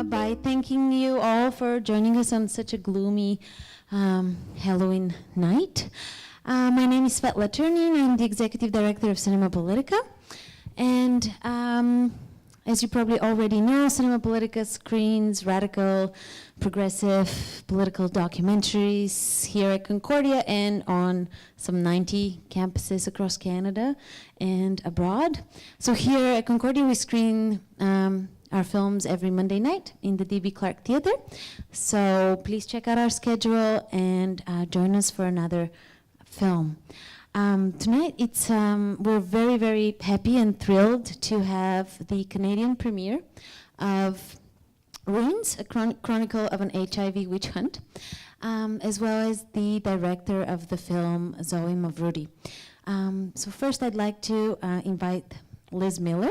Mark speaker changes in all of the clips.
Speaker 1: by thanking you all for joining us on such a gloomy Halloween night. My name is Svetla Turnin. I'm the Executive Director of Cinema Politica. And as you probably already know, Cinema Politica screens radical, progressive political documentaries here at Concordia and on some 90 campuses across Canada and abroad. So here at Concordia, we screen our films every Monday night in the D.B. Clark Theatre. So please check out our schedule and join us for another film. Tonight, we're very, very happy and thrilled to have the Canadian premiere of Ruins, a Chronicle of an HIV Witch-Hunt, as well as the director of the film, Zoe Mavroudi. So first, I'd like to invite Liz Miller,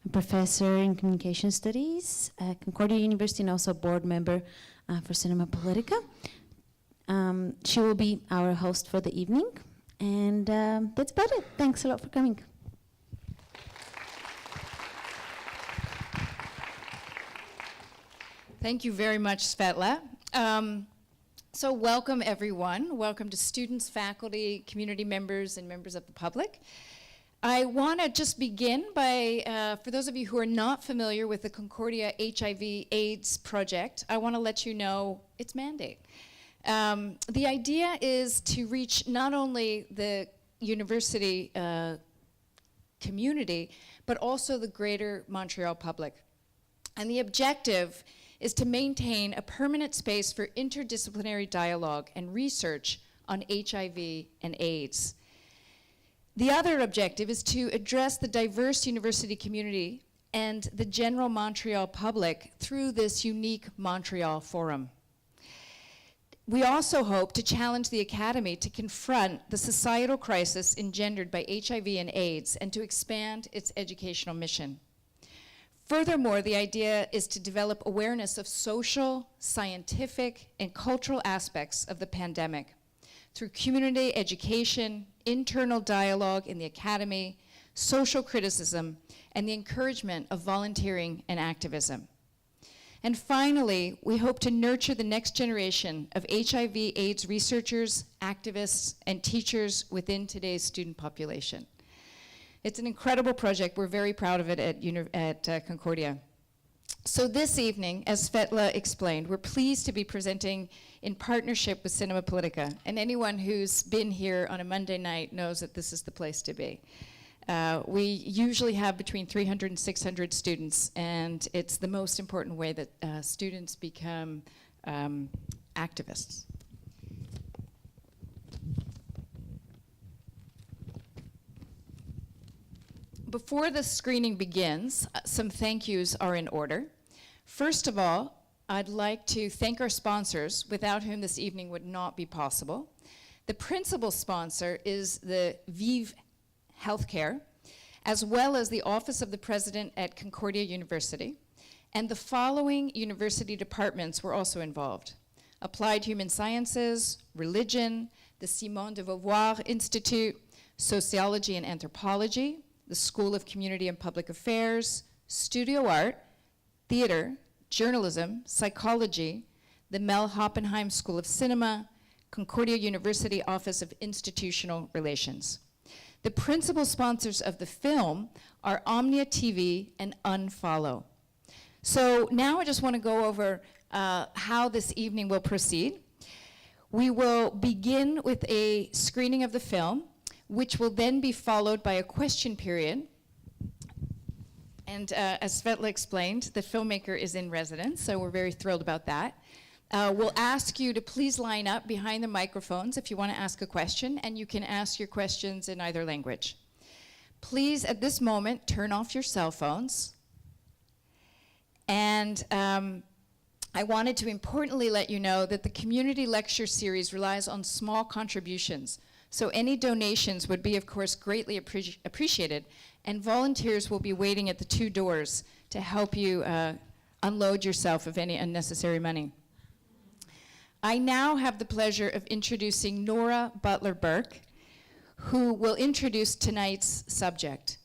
Speaker 1: a professor in communication studies at Concordia University and also a board member for Cinema Politica. She will be our host for the evening. And that's about it. Thanks a lot for coming.
Speaker 2: Thank you very much, Svetla. So welcome, everyone. Welcome to students, faculty, community members, and members of the public. I want to just begin by, for those of you who are not familiar with the Concordia HIV/AIDS project, I want to let you know its mandate. The idea is to reach not only the university community, but also the greater Montreal public. And the objective is to maintain a permanent space for interdisciplinary dialogue and research on HIV and AIDS. The other objective is to address the diverse university community and the general Montreal public through this unique Montreal Forum. We also hope to challenge the Academy to confront the societal crisis engendered by HIV and AIDS and to expand its educational mission. Furthermore, the idea is to develop awareness of social, scientific, and cultural aspects of the pandemic through community education, internal dialogue in the Academy, social criticism, and the encouragement of volunteering and activism. And finally, we hope to nurture the next generation of HIV/AIDS researchers, activists, and teachers within today's student population. It's an incredible project. We're very proud of it at Concordia. So this evening, as Svetla explained, we're pleased to be presenting in partnership with Cinema Politica. And anyone who's been here on a Monday night knows that this is the place to be. We usually have between 300 and 600 students, and it's the most important way that students become activists. Before the screening begins, some thank yous are in order. First of all, I'd like to thank our sponsors, without whom this evening would not be possible. The principal sponsor is the Vive Healthcare, as well as the Office of the President at Concordia University, and the following university departments were also involved: Applied Human Sciences, Religion, the Simone de Beauvoir Institute, Sociology and Anthropology, the School of Community and Public Affairs, Studio Art, Theater, Journalism, Psychology, the Mel Hoppenheim School of Cinema, Concordia University Office of Institutional Relations. The principal sponsors of the film are Omnia TV and Unfollow. So now I just want to go over how this evening will proceed. We will begin with a screening of the film, which will then be followed by a question period. And as Svetla explained, the filmmaker is in residence, so we're very thrilled about that. We'll ask you to please line up behind the microphones if you want to ask a question, and you can ask your questions in either language. Please, at this moment, turn off your cell phones. And I wanted to importantly let you know that the community lecture series relies on small contributions. So any donations would be, of course, greatly appreciated, and volunteers will be waiting at the 2 doors to help you unload yourself of any unnecessary money. I now have the pleasure of introducing Nora Butler-Burke, who will introduce tonight's subject.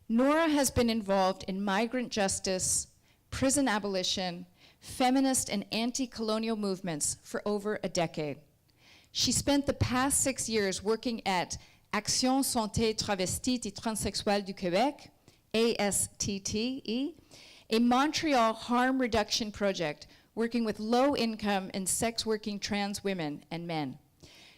Speaker 2: Nora has been involved in migrant justice, prison abolition, feminist and anti-colonial movements for over a decade. She spent the past 6 years working at Action Santé Travestite et Transsexuelle du Québec, ASTTE, a Montreal harm reduction project working with low-income and sex-working trans women and men.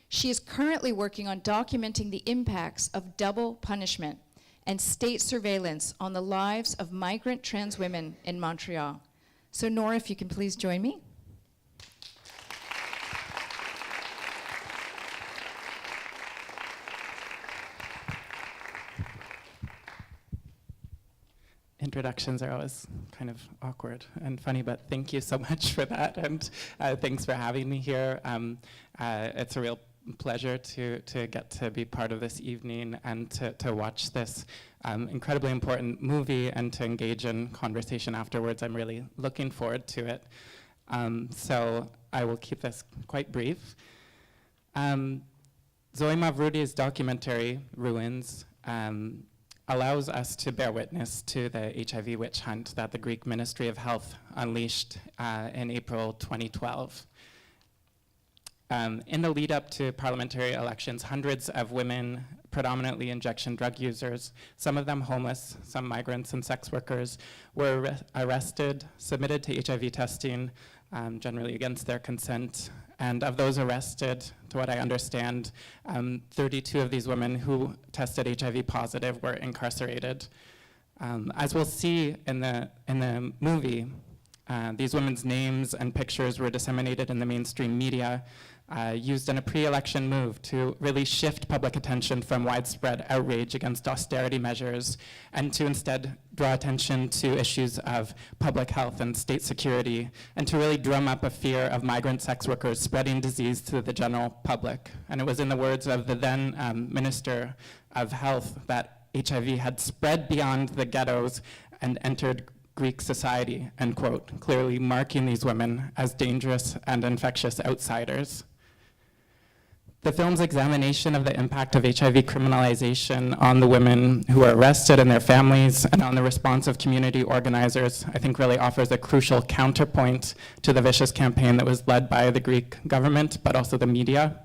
Speaker 2: She is currently working on documenting the impacts of double punishment and state surveillance on the lives of migrant trans women in Montreal. So Nora, if you can please join me.
Speaker 3: Introductions are always kind of awkward and funny, but thank you so much for that, and thanks for having me here. It's a real pleasure to get to be part of this evening and to watch this incredibly important movie and to engage in conversation afterwards. I'm really looking forward to it. So I will keep this quite brief. Zoe Mavroudi's documentary, Ruins, allows us to bear witness to the HIV witch hunt that the Greek Ministry of Health unleashed in April 2012. In the lead up to parliamentary elections, hundreds of women, predominantly injection drug users, some of them homeless, some migrants and sex workers, were arrested, submitted to HIV testing, generally against their consent. And of those arrested, to what I understand, 32 of these women who tested HIV positive were incarcerated. As we'll see in the movie, these women's names and pictures were disseminated in the mainstream media, used in a pre-election move to really shift public attention from widespread outrage against austerity measures and to instead draw attention to issues of public health and state security, and to really drum up a fear of migrant sex workers spreading disease to the general public. And it was in the words of the then Minister of Health that HIV had spread beyond the ghettos and entered Greek society, end quote, clearly marking these women as dangerous and infectious outsiders. The film's examination of the impact of HIV criminalization on the women who were arrested and their families, and on the response of community organizers, I think really offers a crucial counterpoint to the vicious campaign that was led by the Greek government, but also the media.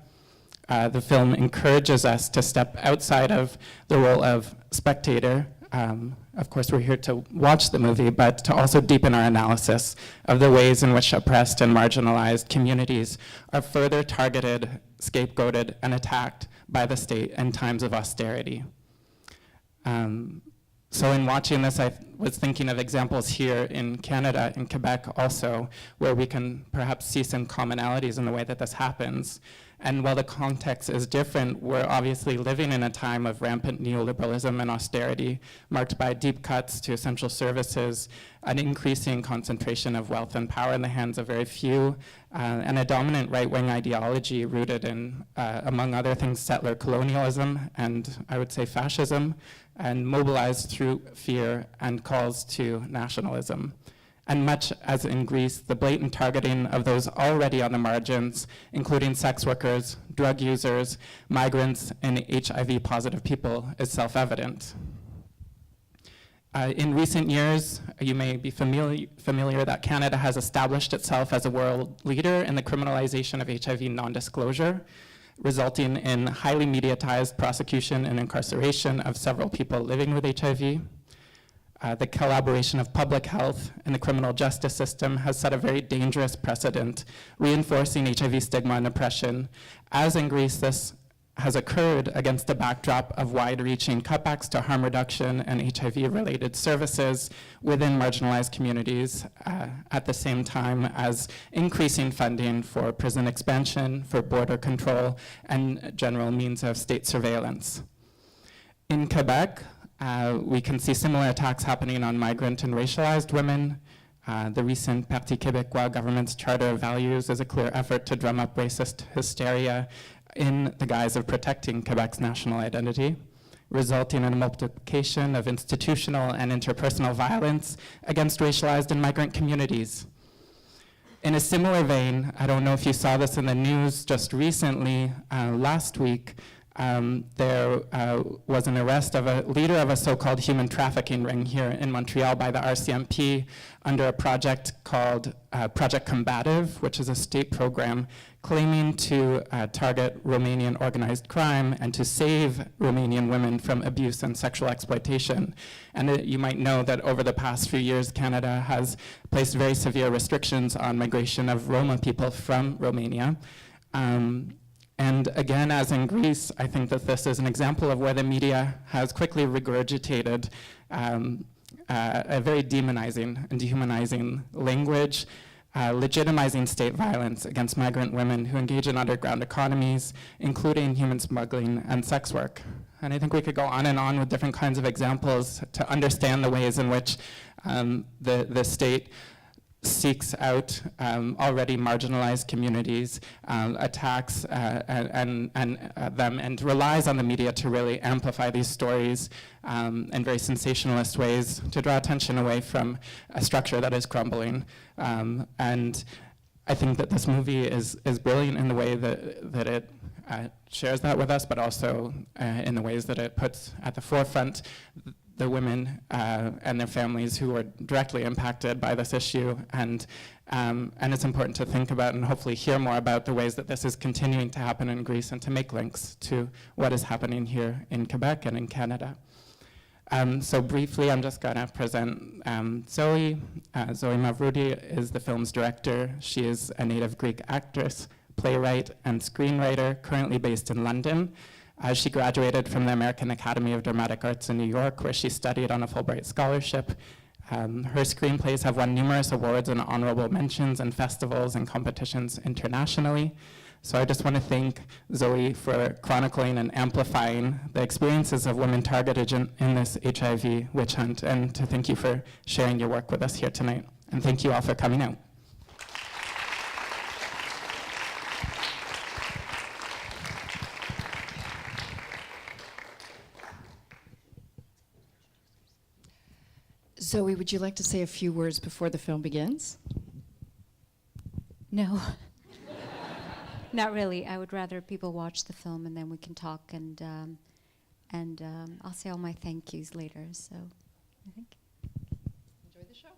Speaker 3: The film encourages us to step outside of the role of spectator. Of course, we're here to watch the movie, but to also deepen our analysis of the ways in which oppressed and marginalized communities are further targeted, scapegoated, and attacked by the state in times of austerity. So in watching this, I was thinking of examples here in Canada, in Quebec also, where we can perhaps see some commonalities in the way that this happens. And while the context is different, we're obviously living in a time of rampant neoliberalism and austerity, marked by deep cuts to essential services, an increasing concentration of wealth and power in the hands of very few, and a dominant right-wing ideology rooted in, among other things, settler colonialism and, I would say, fascism, and mobilized through fear and calls to nationalism. And much as in Greece, the blatant targeting of those already on the margins, including sex workers, drug users, migrants, and HIV-positive people, is self-evident. In recent years, you may be familiar that Canada has established itself as a world leader in the criminalization of HIV non-disclosure, resulting in highly mediatized prosecution and incarceration of several people living with HIV. The collaboration of public health and the criminal justice system has set a very dangerous precedent, reinforcing HIV stigma and oppression. As in Greece, this has occurred against the backdrop of wide-reaching cutbacks to harm reduction and HIV-related services within marginalized communities, at the same time as increasing funding for prison expansion, for border control, and general means of state surveillance. In Quebec, we can see similar attacks happening on migrant and racialized women. The recent Parti Québécois government's Charter of Values is a clear effort to drum up racist hysteria in the guise of protecting Quebec's national identity, resulting in a multiplication of institutional and interpersonal violence against racialized and migrant communities. In a similar vein, I don't know if you saw this in the news just recently, last week, There was an arrest of a leader of a so-called human trafficking ring here in Montreal by the RCMP under a project called Project Combative, which is a state program claiming to target Romanian organized crime and to save Romanian women from abuse and sexual exploitation. And you might know that over the past few years, Canada has placed very severe restrictions on migration of Roma people from Romania. And again, as in Greece, I think that this is an example of where the media has quickly regurgitated a very demonizing and dehumanizing language, legitimizing state violence against migrant women who engage in underground economies, including human smuggling and sex work. And I think we could go on and on with different kinds of examples to understand the ways in which the state seeks out already marginalized communities, attacks them, and relies on the media to really amplify these stories in very sensationalist ways to draw attention away from a structure that is crumbling. And I think that this movie is brilliant in the way that it shares that with us, but also in the ways that it puts at the forefront the women and their families who were directly impacted by this issue. And it's important to think about and hopefully hear more about the ways that this is continuing to happen in Greece and to make links to what is happening here in Quebec and in Canada. So briefly, I'm just gonna present Zoe. Zoe Mavroudi is the film's director. She is a native Greek actress, playwright, and screenwriter, currently based in London. She graduated from the American Academy of Dramatic Arts in New York, where she studied on a Fulbright scholarship. Her screenplays have won numerous awards and honorable mentions in festivals and competitions internationally. So I just want to thank Zoe for chronicling and amplifying the experiences of women targeted in this HIV witch hunt, and to thank you for sharing your work with us here tonight. And thank you all for coming out.
Speaker 2: Zoe, would you like to say a few words before the film begins?
Speaker 4: No, not really. I would rather people watch the film and then we can talk, and I'll say all my thank yous later. So, I think.
Speaker 2: Enjoy the show.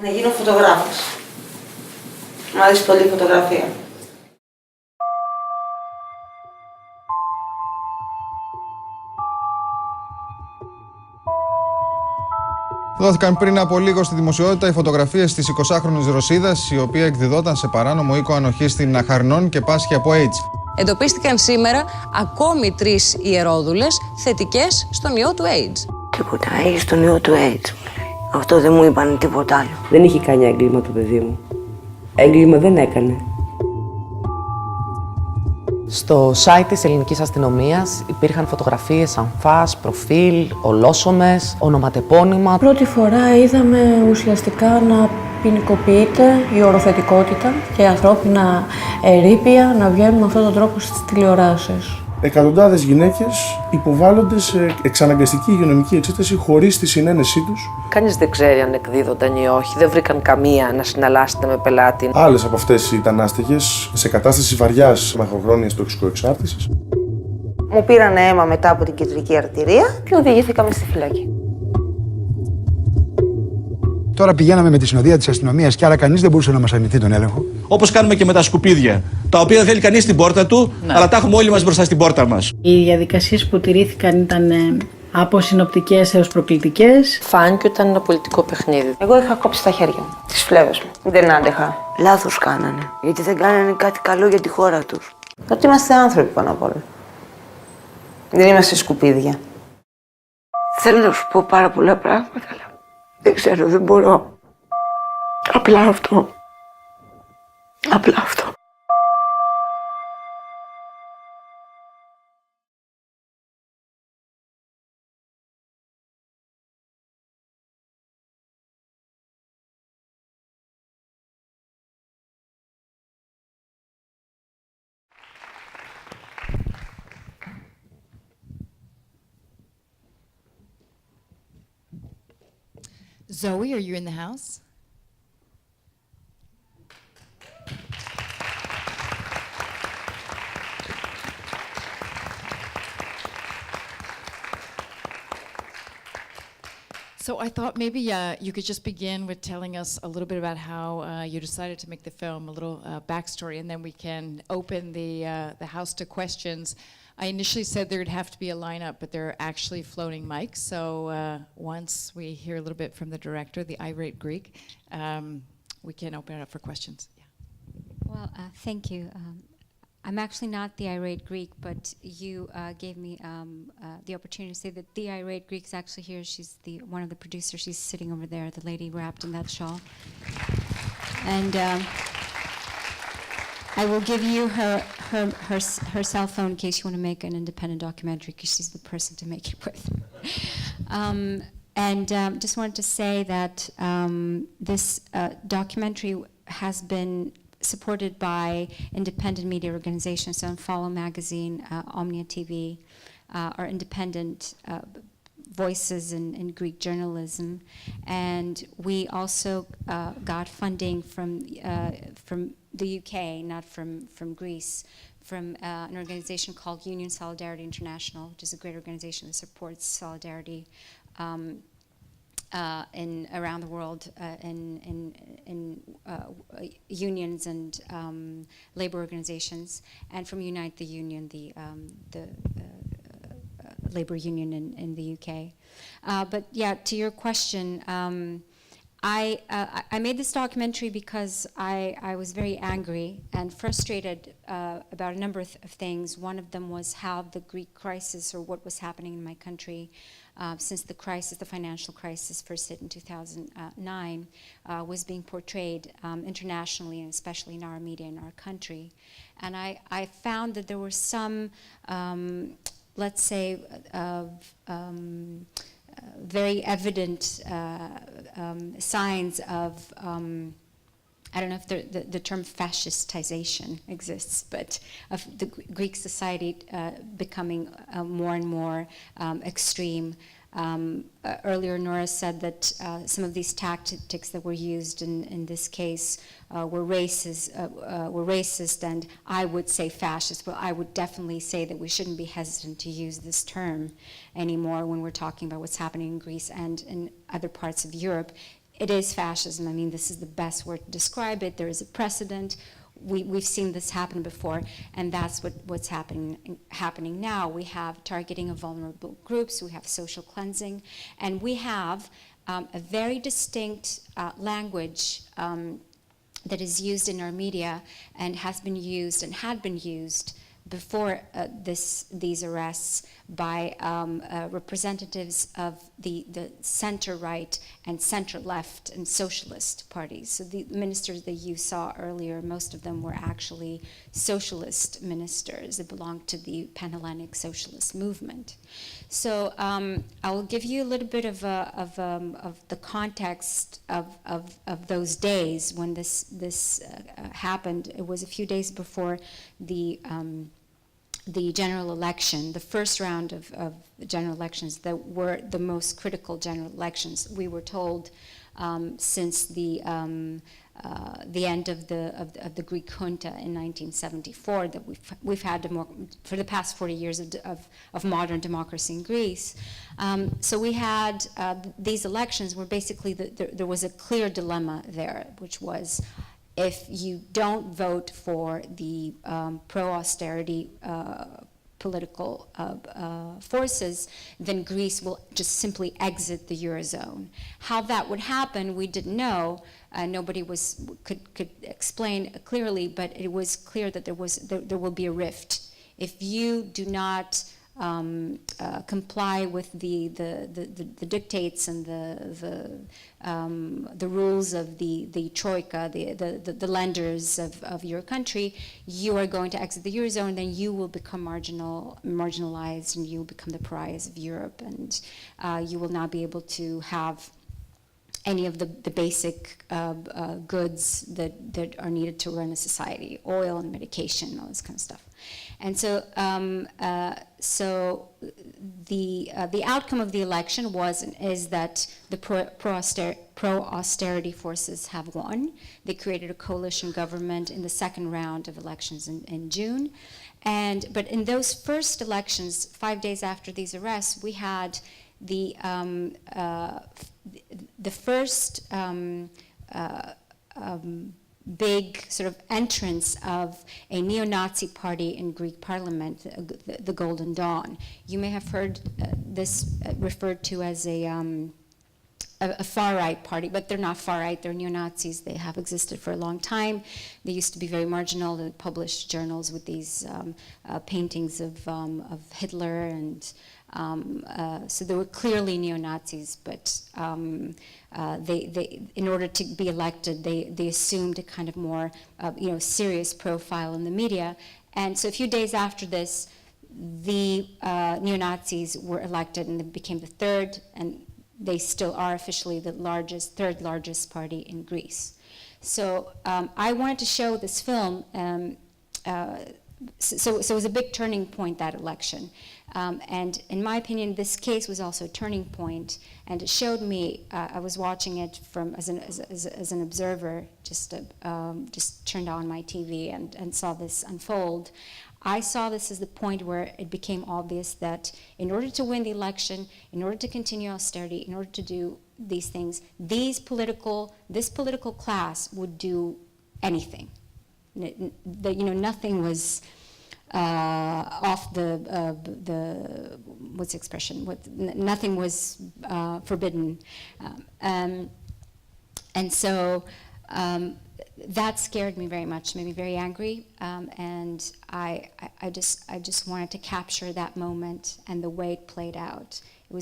Speaker 5: Να γίνω φωτογράφος. Μου αρέσει πολύ η φωτογραφία.
Speaker 6: Δόθηκαν πριν από λίγο στη δημοσιότητα οι φωτογραφίες της 20χρονης Ρωσίδας, η οποία εκδιδόταν σε παράνομο οίκο ανοχής στην Αχαρνών και πάσχει από AIDS.
Speaker 7: Εντοπίστηκαν σήμερα ακόμη 3 ιερόδουλες θετικές στον ιό του AIDS.
Speaker 5: Τίποτα, έχει τον ιό του AIDS. Αυτό δεν μου είπαν τίποτα άλλο.
Speaker 8: Δεν είχε κάνει έγκλημα το παιδί μου. Έγκλημα δεν έκανε. Στο site της ελληνικής αστυνομίας υπήρχαν φωτογραφίες αμφάς, προφίλ, ολόσωμες, ονοματεπώνυμα.
Speaker 9: Πρώτη φορά είδαμε ουσιαστικά να ποινικοποιείται η οροθετικότητα και ανθρώπινα ερείπια να βγαίνουν με αυτόν τον τρόπο στις τηλεοράσεις.
Speaker 10: Εκατοντάδες γυναίκες υποβάλλονται σε εξαναγκαστική υγειονομική εξέταση χωρίς τη συνένεσή τους.
Speaker 8: Κανείς δεν ξέρει αν εκδίδονταν ή όχι, δεν βρήκαν καμία να συναλλάσσεται με πελάτη.
Speaker 10: Άλλες από αυτές ήταν άστεγες σε κατάσταση βαριάς μακροχρόνιας τοξικοεξάρτησης.
Speaker 5: Μου πήρανε αίμα μετά από την κεντρική αρτηρία και οδηγήθηκαμε στη φυλακή.
Speaker 11: Τώρα πηγαίναμε με τη συνοδεία της αστυνομίας και άρα κανείς δεν μπορούσε να μας αρνηθεί τον έλεγχο.
Speaker 12: Όπως κάνουμε και με τα σκουπίδια, τα οποία δεν θέλει κανείς στην πόρτα του, αλλά τα έχουμε όλοι μας μπροστά στην πόρτα μας.
Speaker 9: Οι διαδικασίες που τηρήθηκαν ήταν από συνοπτικές έως προκλητικές.
Speaker 8: Φάνηκε ότι ήταν ένα πολιτικό παιχνίδι.
Speaker 5: Εγώ είχα κόψει τα χέρια μου, τις φλέβες μου. Δεν άντεχα. Λάθος κάνανε, γιατί δεν κάνανε κάτι καλό για τη χώρα τους. Ότι είμαστε άνθρωποι πάνω απ' όλα. Δεν είμαστε σκουπίδια. Θέλω να σου πω πάρα πολλά πράγματα, αλλά δεν ξέρω, δεν μπορώ. Απλά αυτό. Απλά αυτό.
Speaker 2: Zoe, are you in the house? So I thought maybe you could just begin with telling us a little bit about how you decided to make the film, a little backstory, and then we can open the house to questions. I initially said there'd have to be a lineup, but there are actually floating mics. So once we hear a little bit from the director, the irate Greek, we can open it up for questions. Yeah.
Speaker 4: Well, thank you. I'm actually not the irate Greek, but you gave me the opportunity to say that the irate Greek is actually here. She's one of the producers. She's sitting over there, the lady wrapped in that shawl. And I will give you her cell phone in case you want to make an independent documentary, because she's the person to make it with. Just wanted to say that this documentary has been supported by independent media organizations, so Follow Magazine, Omnia TV, are independent voices in Greek journalism. And we also got funding from the UK, not from Greece, from an organization called Union Solidarity International, which is a great organization that supports solidarity around the world in unions and labor organizations, and from Unite the Union, the labor union in the UK. But yeah, to your question, I made this documentary because I was very angry and frustrated about a number of things. One of them was how the Greek crisis, or what was happening in my country since the financial crisis first hit in 2009, was being portrayed internationally, and especially in our media in our country. And I found that there were some, let's say, very evident signs of, I don't know if the term fascistization exists, but of the Greek society becoming more and more extreme. Earlier, Nora said that some of these tactics that were used in this case were racist, and I would say fascist, but I would definitely say that we shouldn't be hesitant to use this term anymore when we're talking about what's happening in Greece and in other parts of Europe. It is fascism. I mean, this is the best word to describe it. There is a precedent. We've seen this happen before, and that's what's happening now. We have targeting of vulnerable groups, we have social cleansing, and we have a very distinct language that is used in our media and has been used and had been used before these arrests by representatives of the center-right and center-left and socialist parties. So the ministers that you saw earlier, most of them were actually socialist ministers that belonged to the Pan-Hellenic socialist movement. So I will give you a little bit of the context of those days when this happened. It was a few days before the general election, the first round of general elections that were the most critical general elections. We were told since the end of the Greek junta in 1974 that we've had for the past 40 years of modern democracy in Greece. So we had these elections where basically there was a clear dilemma there, which was, if you don't vote for the pro-austerity political forces, then Greece will just simply exit the Eurozone. How that would happen, we didn't know. Nobody could explain clearly, but it was clear that there will be a rift. If you do not comply with the dictates and the rules of the troika, the lenders of your country, you are going to exit the Eurozone, then you will become marginalized, and you will become the pariahs of Europe, and you will not be able to have any of the basic goods that are needed to run a society, oil and medication, all this kind of stuff. And so, the outcome of the election is that the pro-austerity forces have won. They created a coalition government in the second round of elections in June. But in those first elections, 5 days after these arrests, we had the first big sort of entrance of a neo-Nazi party in Greek parliament, the Golden Dawn. You may have heard this referred to as a far-right party, but they're not far-right, they're neo-Nazis. They have existed for a long time. They used to be very marginal. They published journals with these paintings of Hitler, and so they were clearly neo-Nazis, but they, in order to be elected, they assumed a kind of more serious profile in the media. And so a few days after this, the neo-Nazis were elected, and they became the third, and they still are officially the third largest party in Greece. So I wanted to show this film. So it was a big turning point, that election. And in my opinion, this case was also a turning point, and it showed me, I was watching it as an observer, just turned on my TV and saw this unfold. I saw this as the point where it became obvious that in order to win the election, in order to continue austerity, in order to do these things, this political class would do anything. Nothing was off the what's the expression? Nothing was forbidden, and so that scared me very much, made me very angry, and I just wanted to capture that moment and the way it played out. It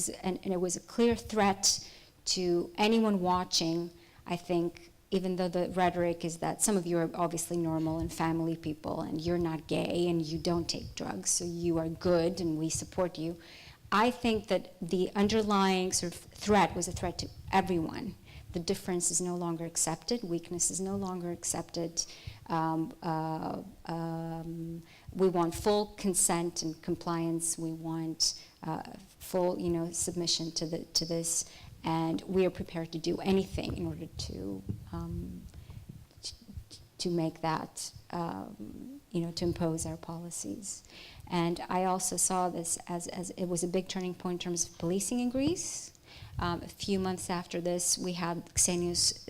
Speaker 4: was a clear threat to anyone watching, I think. Even though the rhetoric is that some of you are obviously normal and family people, and you're not gay, and you don't take drugs, so you are good, and we support you. I think that the underlying sort of threat was a threat to everyone. The difference is no longer accepted. Weakness is no longer accepted. We want full consent and compliance. We want full, submission to this. And we are prepared to do anything in order to make that, to impose our policies. And I also saw this as it was a big turning point in terms of policing in Greece. A few months after this, we had Xenios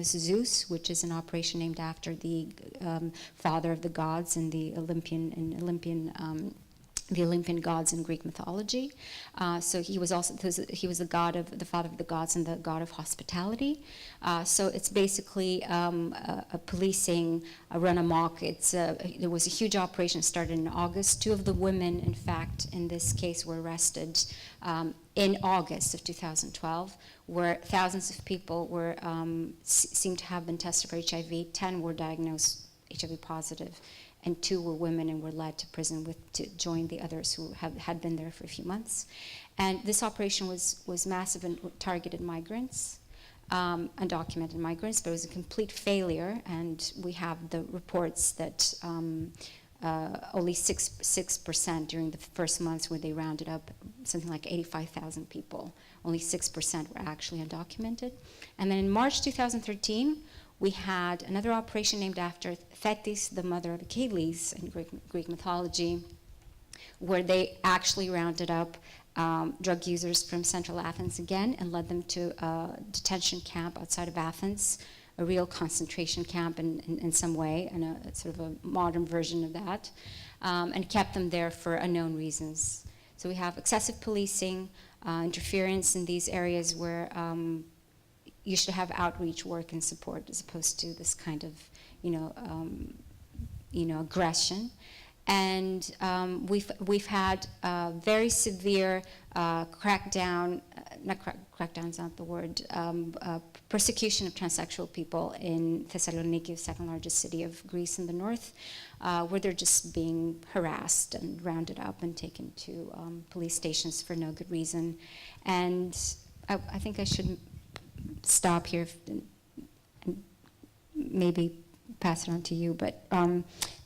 Speaker 4: Zeus, which is an operation named after the father of the gods and the Olympian gods in Greek mythology. So he was the god of the father of the gods and the god of hospitality. So it's basically a policing, a run amok. There was a huge operation started in August. 2 of the women, in fact, in this case, were arrested in August of 2012, where thousands of people were seemed to have been tested for HIV. 10 were diagnosed HIV positive, and 2 were women and were led to prison to join the others who had been there for a few months. And this operation was massive and targeted migrants, undocumented migrants, but it was a complete failure, and we have the reports that only 6% during the first months where they rounded up something like 85,000 people, only 6% were actually undocumented. And then in March 2013, we had another operation named after Thetis, the mother of Achilles in Greek mythology, where they actually rounded up drug users from central Athens again and led them to a detention camp outside of Athens, a real concentration camp in some way, and a sort of a modern version of that, and kept them there for unknown reasons. So we have excessive policing, interference in these areas where you should have outreach work and support as opposed to this kind of, aggression. And we've had very severe crackdown, crackdown's not the word, persecution of transsexual people in Thessaloniki, the second largest city of Greece in the north, where they're just being harassed and rounded up and taken to police stations for no good reason. And I think I should stop here and maybe pass it on to you, but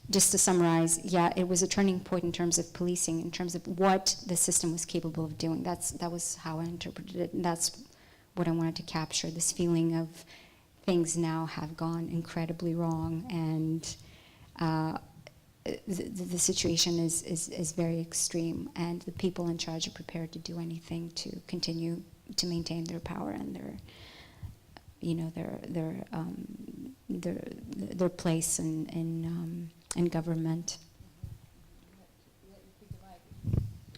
Speaker 4: just to summarize, yeah, it was a turning point in terms of policing, in terms of what the system was capable of doing. That was how I interpreted it, and that's what I wanted to capture, this feeling of things now have gone incredibly wrong, and the situation is very extreme, and the people in charge are prepared to do anything to continue to maintain their power and their place in government.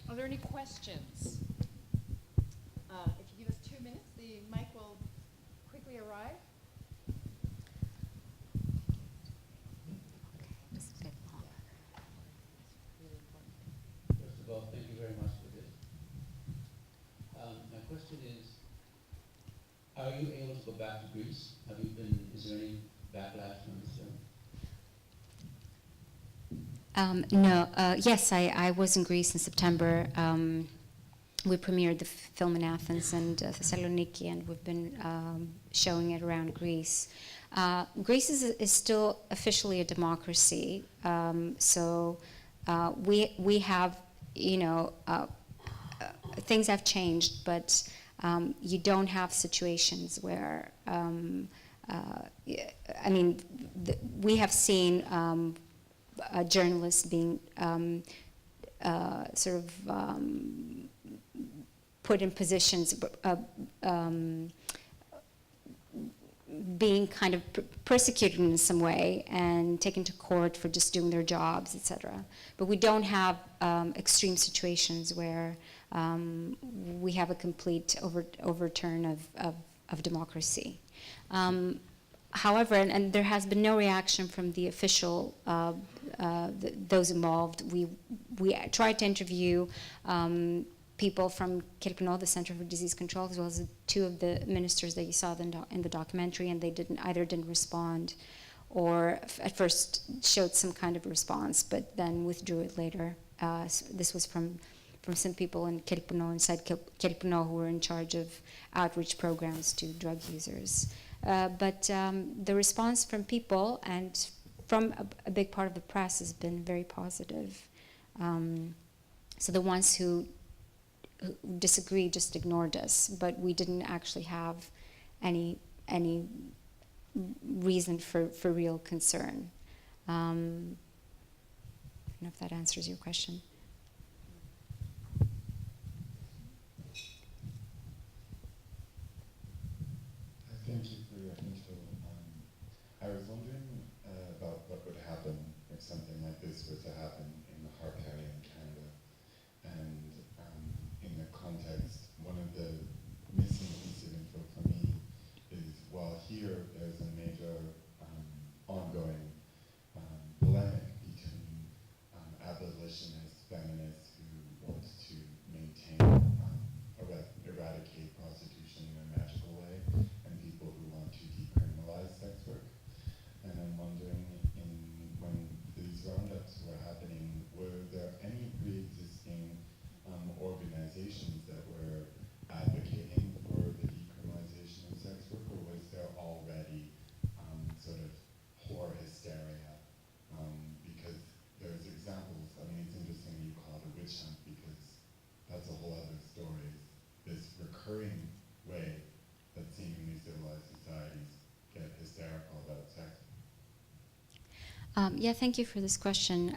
Speaker 2: Are there any questions? If you give us 2 minutes, the mic will quickly arrive.
Speaker 13: First of all, thank you very much for this. My question is, are you able to go back to Greece? Is there any backlash from this film?
Speaker 4: No. Yes, I was in Greece in September. We premiered the film in Athens and Thessaloniki, and we've been showing it around Greece. Greece is still officially a democracy, so we have, things have changed, but you don't have situations where, we have seen journalists being put in positions, being kind of persecuted in some way and taken to court for just doing their jobs, etc. But we don't have extreme situations where we have a complete overturn of democracy. However, and there has been no reaction from the official, those involved. We tried to interview people from Kirpino, the Center for Disease Control, as well as two of the ministers that you saw in the documentary, and they didn't respond, or at first showed some kind of response, but then withdrew it later. So this was from some people in Kirpino, inside Kirpino, who were in charge of outreach programs to drug users. But the response from people and from a big part of the press has been very positive. So the ones who disagree just ignored us, but we didn't actually have any reason for real concern. I don't know if that answers your question.
Speaker 14: Thank you for your intro. I was wondering about what would happen if something like this were to happen in the Harp area in Canada. And in the context, one of the missing pieces of info for me is, while here there's a major ongoing polemic between abolitionists, feminists who want to maintain, eradicate prostitution in a magical way, and people who want to decriminalize sex work. And I'm wondering, when these roundups were happening, were there any pre-existing organizations that were advocating for the decriminalization of sex work, or was there already sort of whore hysteria? Because there's examples. I mean, it's interesting you call it a witch hunt, because that's a whole other story. This recurring way that seemingly civilized societies get hysterical about sex.
Speaker 4: Yeah, thank you for this question.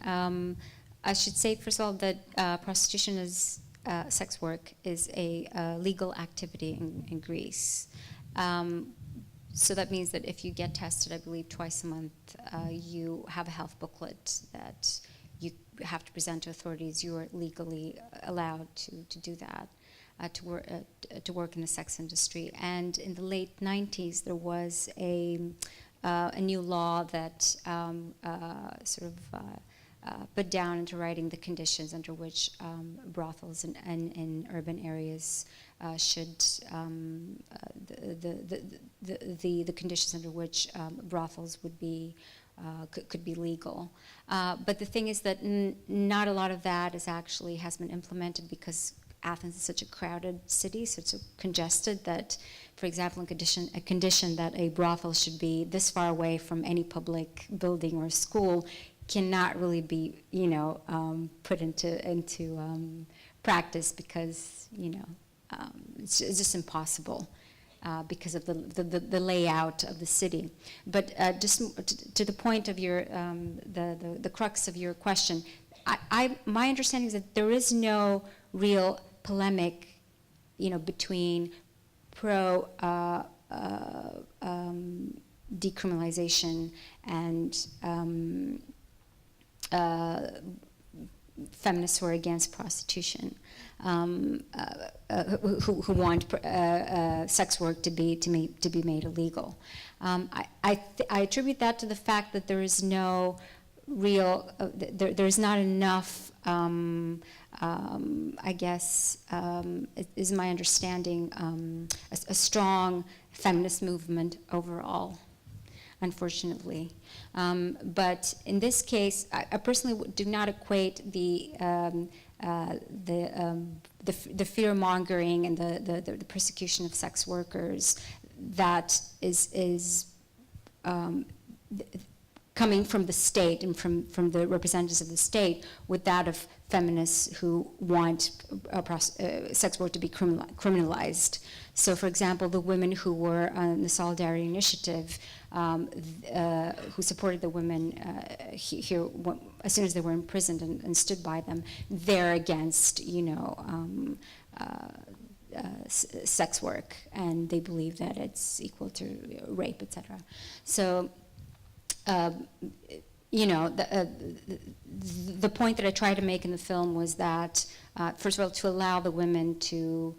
Speaker 4: I should say, first of all, that prostitution is sex work is a legal activity in Greece. So that means that if you get tested, I believe twice a month, you have a health booklet that you have to present to authorities. You are legally allowed to do that, to work in the sex industry. And in the late 90s, there was a new law that put down into writing the conditions under which brothels in urban areas should, the conditions under which brothels would be, could be legal. But the thing is that not a lot of that has been implemented, because Athens is such a crowded city, such a congested, that, for example, a condition that a brothel should be this far away from any public building or school cannot really be, put into practice, because it's just impossible. because of the layout of the city. But just to the point of your, the crux of your question, my understanding is that there is no real polemic, between pro decriminalization and feminists who are against prostitution, who want sex work to be made illegal. I attribute that to the fact that there is no real, there's not enough, I guess, is my understanding, a strong feminist movement overall, unfortunately. But in this case, I personally do not equate the fear-mongering and the persecution of sex workers that is coming from the state and from the representatives of the state with that of feminists who want sex work to be criminalized. So, for example, the women who were on the Solidarity Initiative, who supported the women here as soon as they were imprisoned and stood by them, they're against, sex work, and they believe that it's equal to rape, etc. So, the point that I tried to make in the film was that, first of all, to allow the women to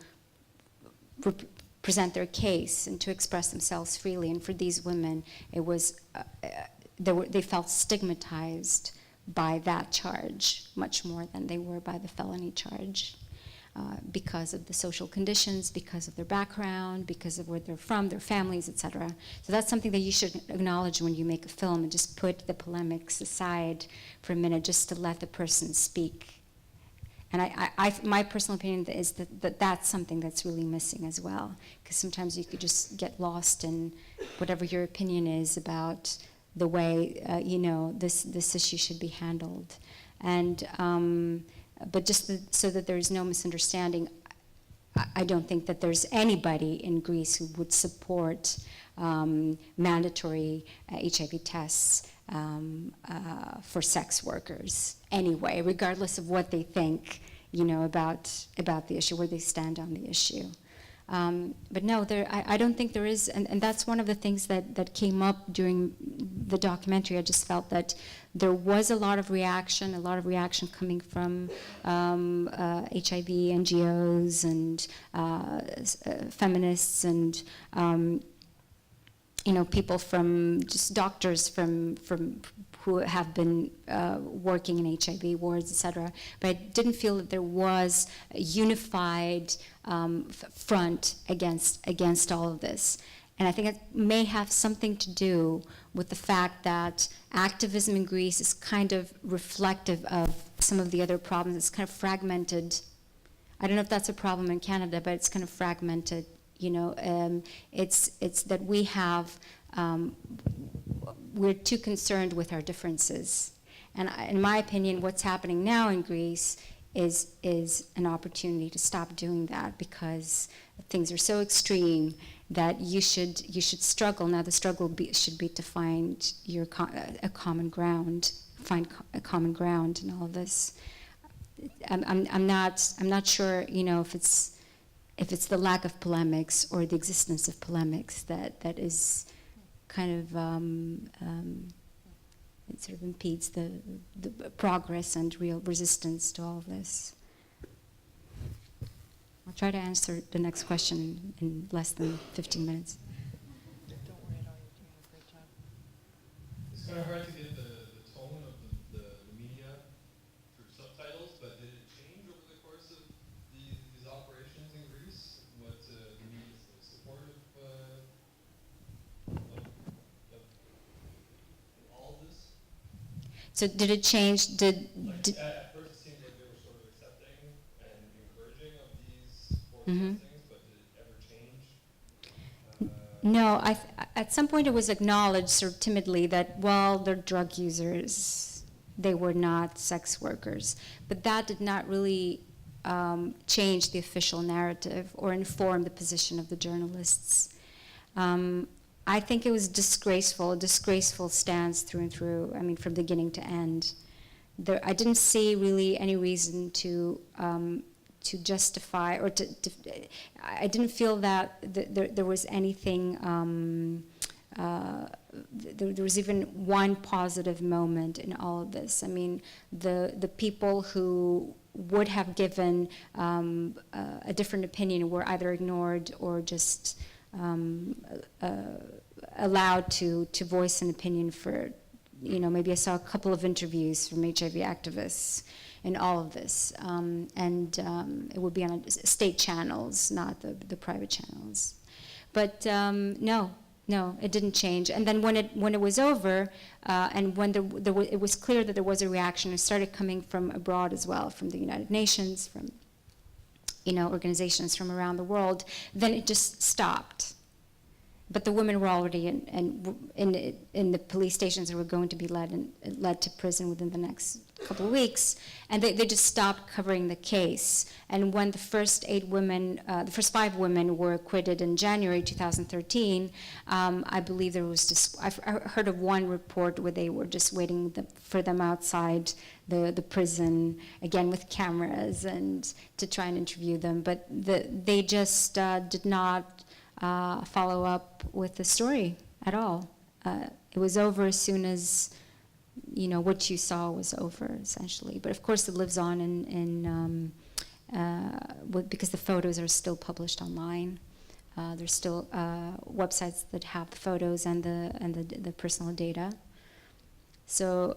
Speaker 4: present their case and to express themselves freely. And for these women, it was they felt stigmatized by that charge much more than they were by the felony charge, because of the social conditions, because of their background, because of where they're from, their families, etc. So that's something that you should acknowledge when you make a film, and just put the polemics aside for a minute, just to let the person speak. And my personal opinion is that that's something that's really missing as well, because sometimes you could just get lost in whatever your opinion is about the way this issue should be handled. And but just so that there's no misunderstanding, I don't think that there's anybody in Greece who would support mandatory HIV tests for sex workers anyway, regardless of what they think, about the issue, where they stand on the issue. But no, I don't think there is, and that's one of the things that came up during the documentary. I just felt that there was a lot of reaction coming from HIV NGOs and feminists and people from just doctors from who have been working in HIV wards, etc. But I didn't feel that there was a unified front against all of this. And I think it may have something to do with the fact that activism in Greece is kind of reflective of some of the other problems. It's kind of fragmented. I don't know if that's a problem in Canada, but it's kind of fragmented. It's that we have, we're too concerned with our differences. And in my opinion, what's happening now in Greece is an opportunity to stop doing that, because things are so extreme that you should struggle. Now the struggle should be to find a common ground, find a common ground in all of this. I'm not sure, if it's the lack of polemics or the existence of polemics that is kind of it sort of impedes the progress and real resistance to all of this. I'll try to answer the next question in less than 15 minutes.
Speaker 13: Don't worry at all, you're doing a great job. It's kind of hard to get the tone of the media through subtitles, but did it change over the course of these operations in Greece? What the media's support of all of this?
Speaker 4: So did it change?
Speaker 13: At first it seemed like they were sort of accepting and encouraging of these things, but did it ever change?
Speaker 4: No, at some point it was acknowledged sort of timidly that, well, they're drug users. They were not sex workers. But that did not really change the official narrative or inform the position of the journalists. I think it was disgraceful, a disgraceful stance through and through, I mean, from beginning to end. I didn't see really any reason to justify, or I didn't feel that there was anything, there was even one positive moment in all of this. I mean, the people who would have given a different opinion were either ignored or just allowed to voice an opinion for, you know, maybe I saw a couple of interviews from HIV activists in all of this, and it would be on state channels, not the private channels. But no, it didn't change. And then when it was over, and when it was clear that there was a reaction, it started coming from abroad as well, from the United Nations, from, you know, organizations from around the world, then it just stopped. But the women were already in the police stations that were going to be led to prison within the next couple of weeks, and they just stopped covering the case. And when the first 5 women were acquitted in January 2013, I believe there was just, I heard of one report where they were just waiting for them outside the prison, again with cameras, and to try and interview them. But they just did not follow up with the story at all. It was over as soon as, you know, what you saw was over, essentially. But of course, it lives on because the photos are still published online. There's still websites that have the photos and the personal data. So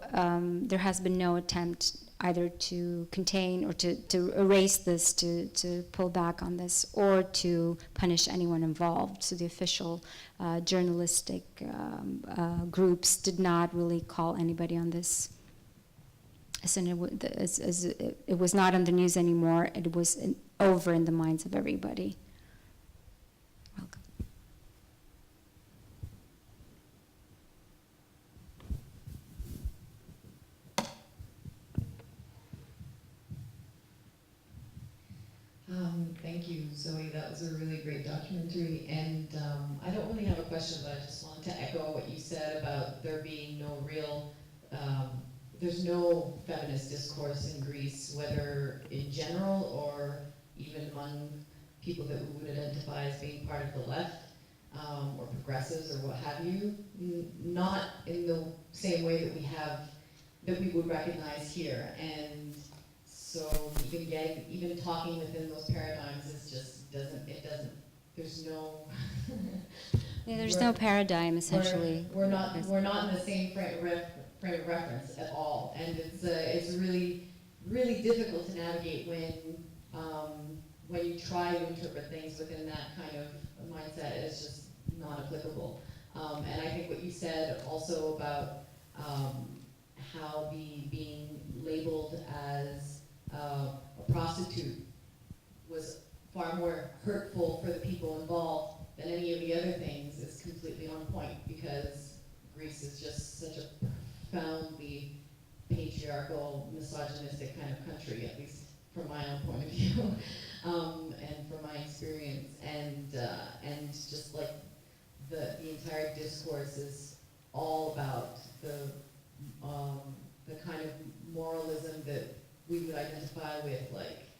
Speaker 4: there has been no attempt either to contain or to erase this, to pull back on this, or to punish anyone involved. So the official journalistic groups did not really call anybody on this. It was not on the news anymore. It was over in the minds of everybody. Welcome.
Speaker 15: Thank you, Zoe. That was a really great documentary. And I don't really have a question, but I just wanted to echo what you said about there being no real, there's no feminist discourse in Greece, whether in general or even among people that we would identify as being part of the left or progressives or what have you. Not in the same way that we would recognize here. And so even talking within those paradigms is just there's no
Speaker 4: yeah, there's no paradigm, essentially.
Speaker 15: We're not in the same frame of reference at all, and it's really, really difficult to navigate when you try to interpret things within that kind of mindset. It's just not applicable. And I think what you said also about how being labeled as a prostitute was far more hurtful for the people involved than any of the other things is completely on point, because Greece is just such a profoundly patriarchal, misogynistic kind of country, at least from my own point of view, and from my experience, and just like the entire discourse is all about the kind of moralism that we would identify with, like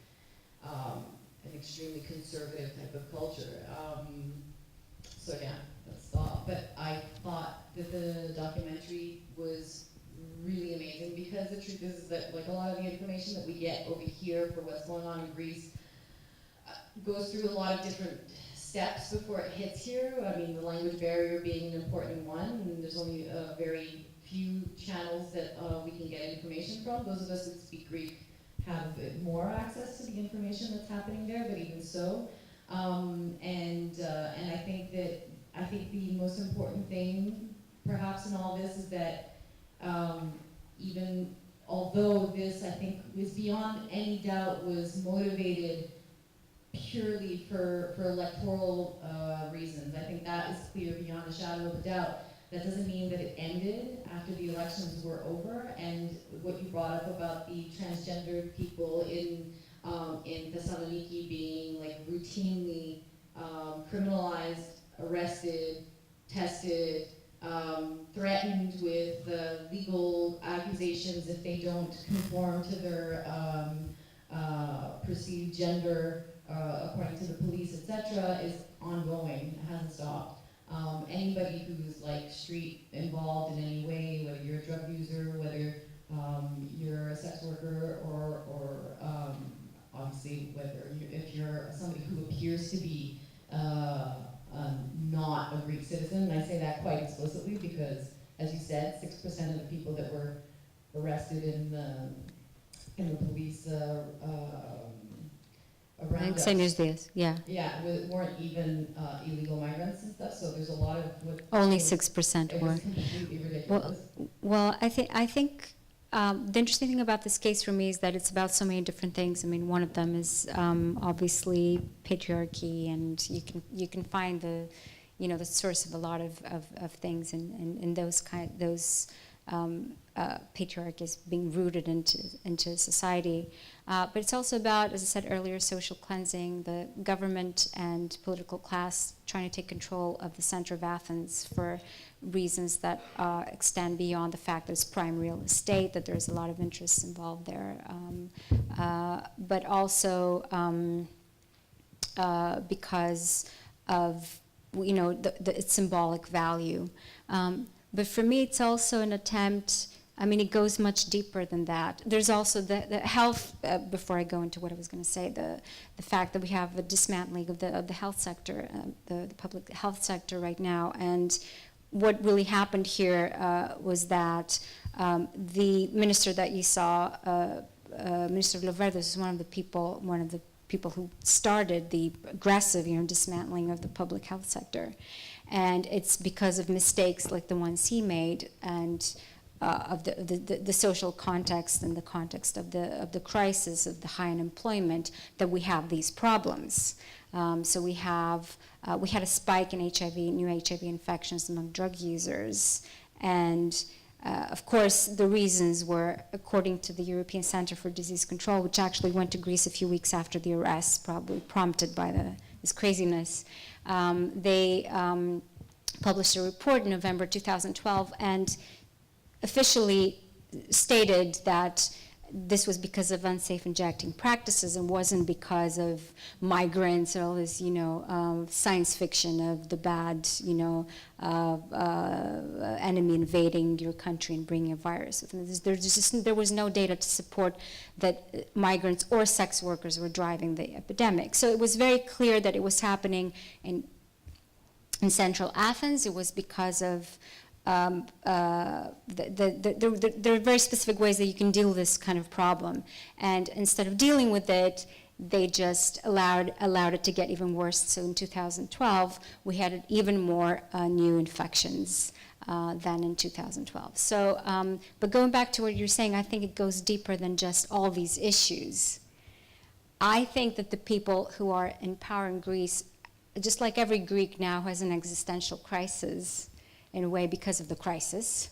Speaker 15: an extremely conservative type of culture. So yeah, that's thought. But I thought that the documentary was really amazing, because the truth is that like a lot of the information that we get over here for what's going on in Greece goes through a lot of different steps before it hits here. I mean, the language barrier being an important one, and there's only a very few channels that we can get information from. Those of us that speak Greek have more access to the information that's happening there, but even so. And I think the most important thing perhaps in all this is that even although this, I think, was beyond any doubt, was motivated purely for electoral reasons. I think that is clear beyond a shadow of a doubt. That doesn't mean that it ended after the elections were over. And what you brought up about the transgender people in in Thessaloniki being like routinely criminalized, arrested, tested, threatened with legal accusations if they don't conform to their perceived gender according to the police, etc., is ongoing. It hasn't stopped. Anybody who's like street involved in any way, whether you're a drug user, whether you're a sex worker, or obviously if you're somebody who appears to be not a Greek citizen, and I say that quite explicitly because, as you said, 6% of the people that were arrested in the police around us.
Speaker 4: Yeah.
Speaker 15: Yeah, weren't even illegal migrants and stuff. So there's a lot of
Speaker 4: Only 6% were.
Speaker 15: It was completely ridiculous.
Speaker 4: Well, I think the interesting thing about this case for me is that it's about so many different things. I mean, one of them is obviously patriarchy, and you can find the source of a lot of things, and those patriarchy is being rooted into society. But it's also about, as I said earlier, social cleansing, the government and political class trying to take control of the center of Athens for reasons that extend beyond the fact that it's prime real estate, that there's a lot of interests involved there, but also because of its symbolic value. But for me, it's also an attempt. I mean, it goes much deeper than that. There's also the health. Before I go into what I was going to say, the fact that we have a dismantling of the health sector, the public health sector right now, and what really happened here was that the minister that you saw, Minister Loverdos, is one of the people who started the aggressive, dismantling of the public health sector. And it's because of mistakes like the ones he made, and of the social context and the context of the crisis of the high unemployment, that we have these problems. So we had a spike in new HIV infections among drug users, and of course the reasons were, according to the European Center for Disease Control, which actually went to Greece a few weeks after the arrest, probably prompted by this craziness. They published a report in November 2012 and officially stated that this was because of unsafe injecting practices and wasn't because of migrants or all this, science fiction of the bad, enemy invading your country and bringing a virus with them. There was no data to support that migrants or sex workers were driving the epidemic. So it was very clear that it was happening in central Athens. It was because of there are very specific ways that you can deal with this kind of problem, and instead of dealing with it, they just allowed it to get even worse. So in 2012, we had even more new infections than in 2012. So, but going back to what you're saying, I think it goes deeper than just all these issues. I think that the people who are in power in Greece, just like every Greek now has an existential crisis, in a way because of the crisis,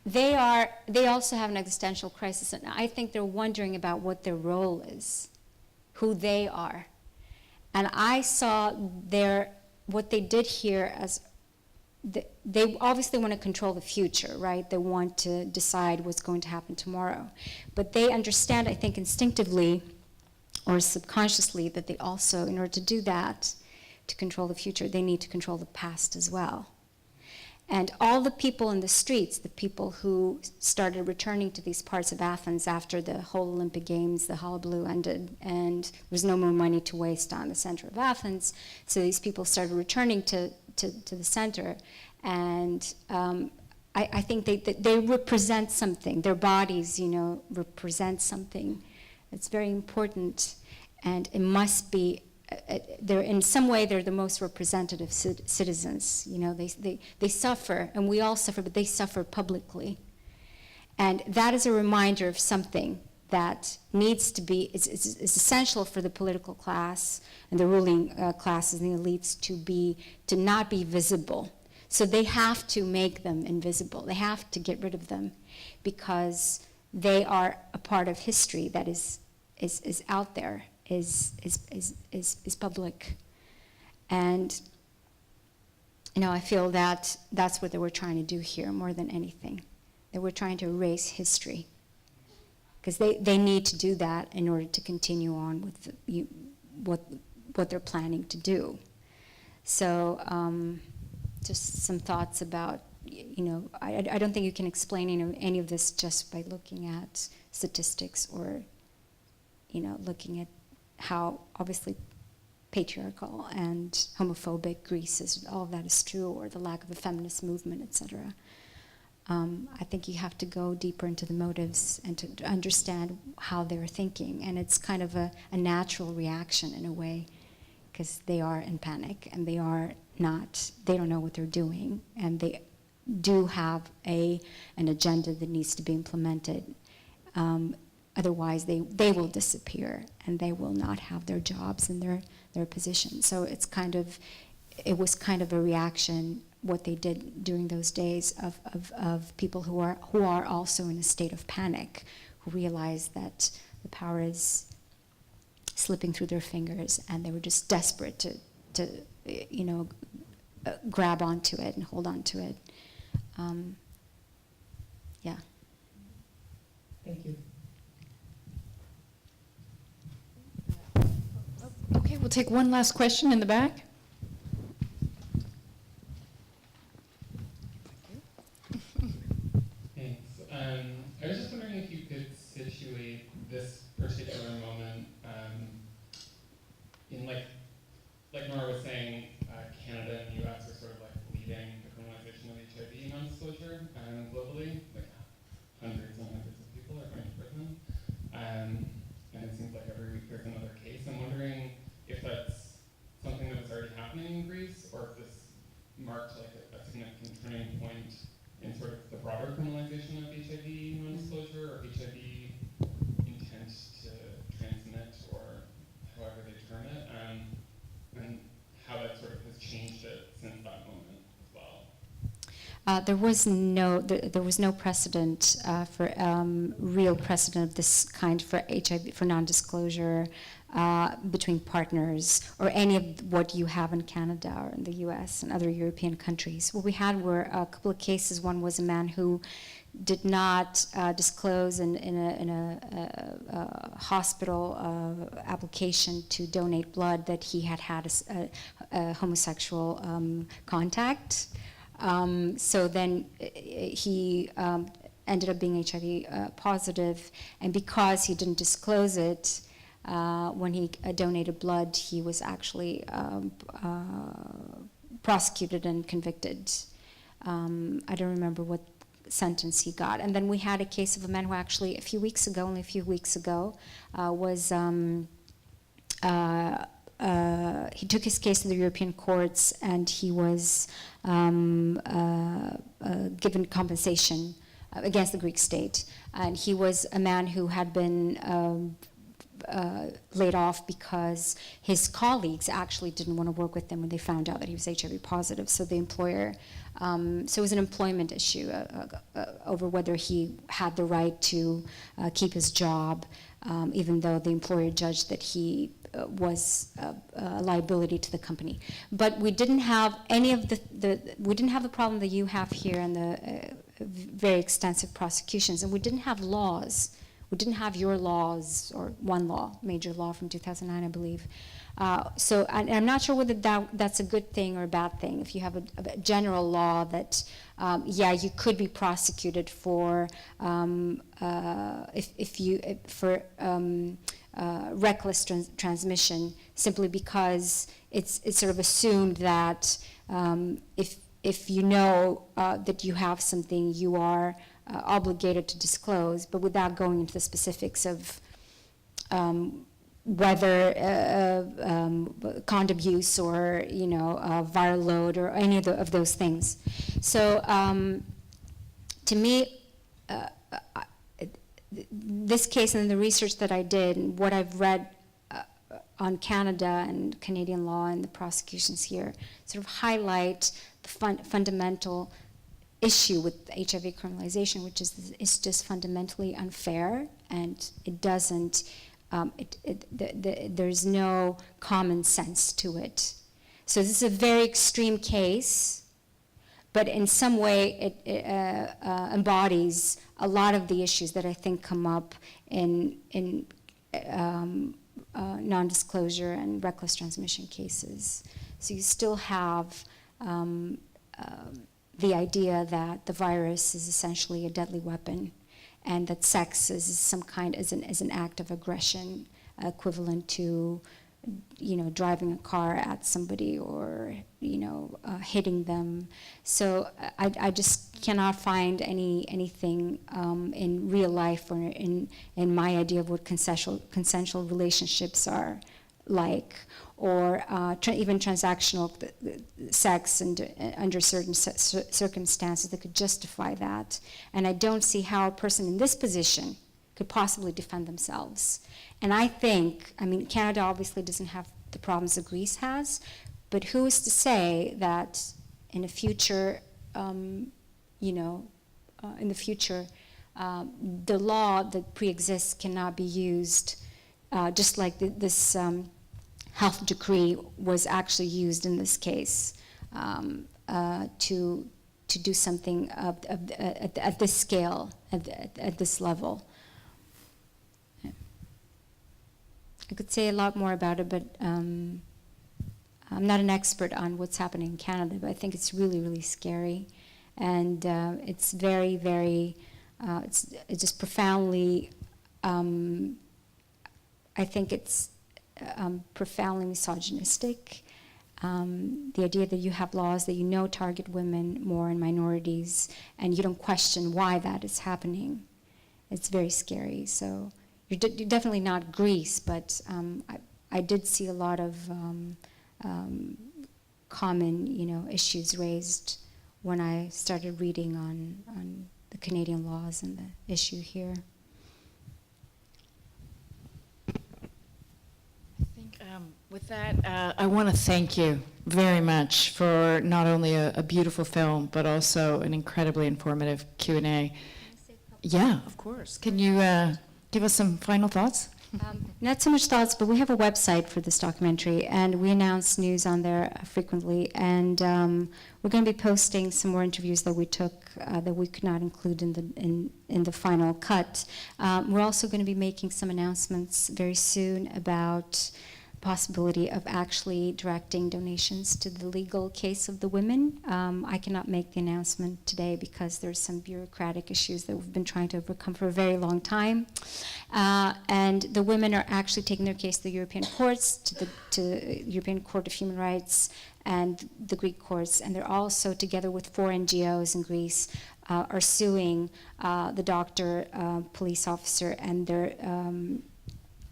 Speaker 4: they also have an existential crisis, and I think they're wondering about what their role is, who they are. And I saw what they did here as, they obviously want to control the future, right? They want to decide what's going to happen tomorrow. But they understand, I think instinctively or subconsciously, that they also, in order to do that, to control the future, they need to control the past as well. And all the people in the streets, the people who started returning to these parts of Athens after the whole Olympic Games, the hullabaloo ended, and there was no more money to waste on the center of Athens, so these people started returning to the center. And I think they represent something. Their bodies, represent something that's very important, and it must be. They're in some way they're the most representative citizens. They suffer, and we all suffer, but they suffer publicly, and that is a reminder of something that needs to be. It's essential for the political class and the ruling classes and the elites to not be visible. So they have to make them invisible. They have to get rid of them, because they are a part of history that is is out there, is public. And I feel that that's what they were trying to do here more than anything. They were trying to erase history, because they need to do that in order to continue on with what they're planning to do. So just some thoughts about, I don't think you can explain any of this just by looking at statistics or, looking at how obviously patriarchal and homophobic Greece is, all of that is true, or the lack of a feminist movement, etc. I think you have to go deeper into the motives and to understand how they're thinking, and it's kind of a natural reaction in a way, because they are in panic and they don't know what they're doing, and they do have an agenda that needs to be implemented. Otherwise, they will disappear and they will not have their jobs and their positions. So it was kind of a reaction, what they did during those days, of people who are also in a state of panic, who realize that the power is slipping through their fingers, and they were just desperate to grab onto it and hold on to it. Yeah.
Speaker 15: Thank you.
Speaker 2: Okay, we'll take one last question in the back.
Speaker 3: Thanks. I was just wondering if you could situate this particular moment in like Nora was saying, Canada and the US are sort of like leading the criminalization of HIV non-disclosure globally. Like hundreds and hundreds of people are going to prison. And it seems like every week there's another case. I'm wondering if that's something that was already happening in Greece, or if this marked like a significant turning point in sort of the broader criminalization of HIV non-disclosure, or HIV intent to transmit, or however they term it, and how that sort of has changed it since that moment as well.
Speaker 4: There was no precedent for real precedent of this kind for HIV, for non-disclosure between partners, or any of what you have in Canada or in the US and other European countries. What we had were a couple of cases. One was a man who did not disclose in a hospital application to donate blood that he had a homosexual contact. So then he ended up being HIV positive, and because he didn't disclose it, when he donated blood, he was actually prosecuted and convicted. I don't remember what sentence he got. And then we had a case of a man who actually only a few weeks ago, he took his case to the European courts, and he was given compensation against the Greek state. And he was a man who had been laid off because his colleagues actually didn't want to work with him when they found out that he was HIV positive. So the employer, so it was an employment issue over whether he had the right to keep his job, even though the employer judged that he was a liability to the company. But we didn't have any of we didn't have the problem that you have here in the very extensive prosecutions, and we didn't have laws. We didn't have your laws, or one law, major law from 2009, I believe. So I'm not sure whether that's a good thing or a bad thing. If you have a general law that, you could be prosecuted for reckless transmission, simply because it's sort of assumed that if you know that you have something, you are obligated to disclose, but without going into the specifics of whether condom use or viral load or any of those things. So to me, this case and the research that I did and what I've read on Canada and Canadian law and the prosecutions here sort of highlight the fundamental issue with HIV criminalization, which is just fundamentally unfair, and it doesn't there's no common sense to it. So this is a very extreme case, but in some way it embodies a lot of the issues that I think come up in non-disclosure and reckless transmission cases. So you still have the idea that the virus is essentially a deadly weapon, and that sex is some kind is an act of aggression, equivalent to, driving a car at somebody or hitting them. So I just cannot find anything in real life or in my idea of what consensual relationships are like, or even transactional sex and under certain circumstances that could justify that. And I don't see how a person in this position could possibly defend themselves. And I think, Canada obviously doesn't have the problems that Greece has, but who is to say that in the future, the law that pre-exists cannot be used, just like this health decree was actually used in this case to do something at this scale, at this level. I could say a lot more about it, but I'm not an expert on what's happening in Canada, but I think it's really, really scary. And it's very, very, it's just profoundly, I think it's profoundly misogynistic. The idea that you have laws that target women more and minorities, and you don't question why that is happening. It's very scary. So you're definitely not Greece, but I did see a lot of common, issues raised when I started reading on the Canadian laws and the issue here.
Speaker 16: With that, I want to thank you very much for not only a beautiful film, but also an incredibly informative Q&A. Yeah, of course. Can you give us some final thoughts?
Speaker 4: Not so much thoughts, but we have a website for this documentary, and we announce news on there frequently. And we're going to be posting some more interviews that we took that we could not include in the final cut. We're also going to be making some announcements very soon about possibility of actually directing donations to the legal case of the women. I cannot make the announcement today because there's some bureaucratic issues that we've been trying to overcome for a very long time. And the women are actually taking their case to the European courts, to the European Court of Human Rights and the Greek courts, and they're also, together with 4 NGOs in Greece, are suing the doctor, police officer, and their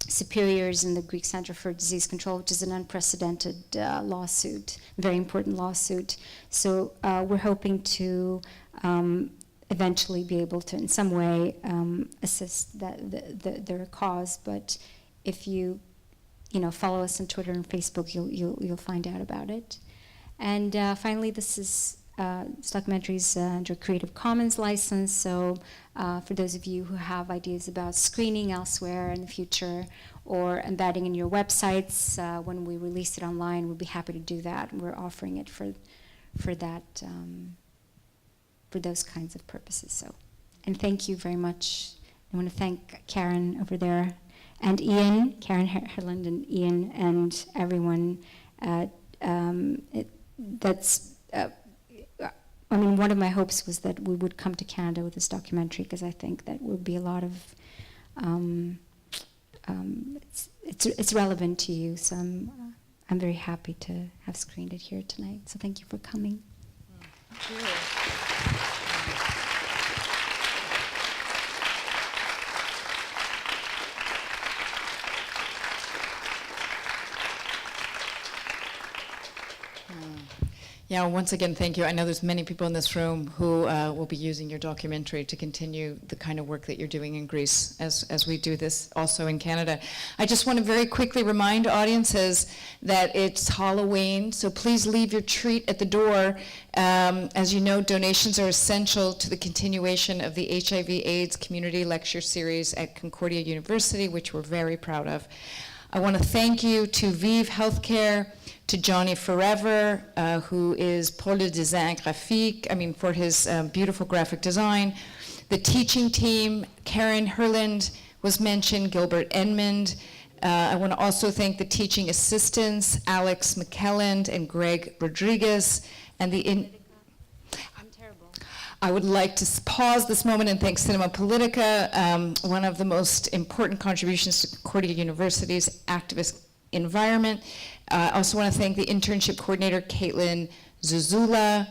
Speaker 4: superiors in the Greek Center for Disease Control, which is an unprecedented lawsuit, very important lawsuit. So we're hoping to eventually be able to, in some way, assist their cause. But if you follow us on Twitter and Facebook, you'll find out about it. And finally, this documentary is under Creative Commons license, so for those of you who have ideas about screening elsewhere in the future or embedding in your websites, when we release it online, we'll be happy to do that. We're offering it for that, for those kinds of purposes. So, and thank you very much. I want to thank Karen over there, and Ian, Karen Herland and Ian, and everyone. One of my hopes was that we would come to Canada with this documentary, because I think that would be a lot of, it's relevant to you. So I'm very happy to have screened it here tonight. So thank you for coming.
Speaker 16: Thank you. Yeah, once again, thank you. I know there's many people in this room who will be using your documentary to continue the kind of work that you're doing in Greece as we do this also in Canada. I just want to very quickly remind audiences that it's Halloween, so please leave your treat at the door. As you know, donations are essential to the continuation of the HIV/AIDS community lecture series at Concordia University, which we're very proud of. I want to thank you to Vive Healthcare, to Johnny Forever, who is pour le design graphique, for his beautiful graphic design. The teaching team, Karen Herland was mentioned, Gilbert Edmond. I want to also thank the teaching assistants, Alex McKelland and Greg Rodriguez, and I would like to pause this moment and thank Cinema Politica, one of the most important contributions to Concordia University's activist environment. I also want to thank the internship coordinator, Caitlin Zuzula,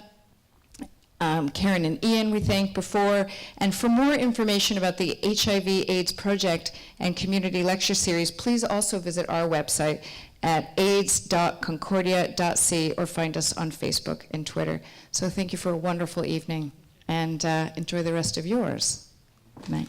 Speaker 16: Karen and Ian we thanked before. And for more information about the HIV/AIDS project and community lecture series, please also visit our website at aids.concordia.ca or find us on Facebook and Twitter. So thank you for a wonderful evening, and enjoy the rest of yours. Good night.